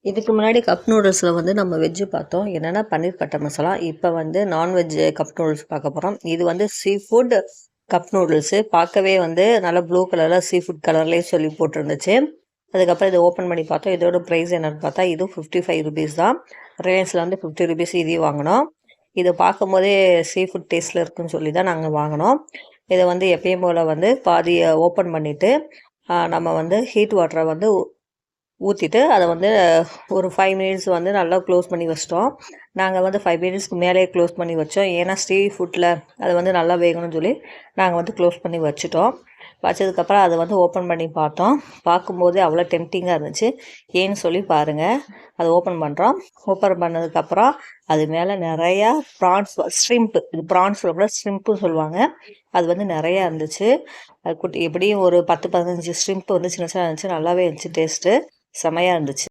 இதுக்கு முன்னாடி கப் நூடுல்ஸில் வந்து நம்ம வெஜ்ஜு பார்த்தோம். என்னென்னா பன்னீர் பட்டர் மசாலா. இப்போ வந்து நான்வெஜ் கப் நூடுல்ஸ் பார்க்க போகிறோம். இது வந்து சீ ஃபுட் கப் நூடுல்ஸு. பார்க்கவே வந்து நல்லா ப்ளூ கலரில் சீ ஃபுட் கலர்லேயே சொல்லி போட்டிருந்துச்சு. அதுக்கப்புறம் இதை ஓப்பன் பண்ணி பார்த்தோம். இதோட ப்ரைஸ் என்னென்னு பார்த்தா இதுவும் 55 ருபீஸ் தான். ரிலையன்ஸில் வந்து 50 ருபீஸ் இதையும் வாங்கினோம். இதை பார்க்கும்போதே சீ ஃபுட் டேஸ்ட்டில் இருக்குன்னு சொல்லி தான் நாங்கள் வாங்கினோம். இதை வந்து எப்பயும் போல் வந்து பாதியை ஓப்பன் பண்ணிவிட்டு நம்ம வந்து ஹீட் வாட்டரை வந்து ஊற்றிட்டு அதை வந்து ஒரு 5 மினிட்ஸ் வந்து நல்லா க்ளோஸ் பண்ணி வச்சிட்டோம். நாங்கள் வந்து 5 மினிட்ஸ்க்கு மேலேயே க்ளோஸ் பண்ணி வச்சோம். ஏன்னா ஸ்ட்ரீட் ஃபுட்டில் அது வந்து நல்லா வேகணும்னு சொல்லி நாங்கள் வந்து க்ளோஸ் பண்ணி வச்சுட்டோம். வச்சதுக்கப்புறம் அதை வந்து ஓப்பன் பண்ணி பார்த்தோம். பார்க்கும்போது அவ்வளோ டெம்ப்டிங்காக இருந்துச்சு. ஏன்னு சொல்லி பாருங்கள். அதை ஓப்பன் பண்ணுறோம். ஓப்பன் பண்ணதுக்கப்புறம் அது மேலே நிறையா ப்ரான்ஸ் ஷ்ரிம்ப்பு, இது ப்ரான்ஸ் கூட ஷ்ரிம்ப்புன்னு சொல்லுவாங்க. அது வந்து நிறையா இருந்துச்சு. அது எப்படியும் ஒரு 10-15 ஷ்ரிம்ப்பு வந்து சின்ன சின்ன இருந்துச்சு. நல்லாவே இருந்துச்சு டேஸ்ட்டு. செமையாக இருந்துச்சு.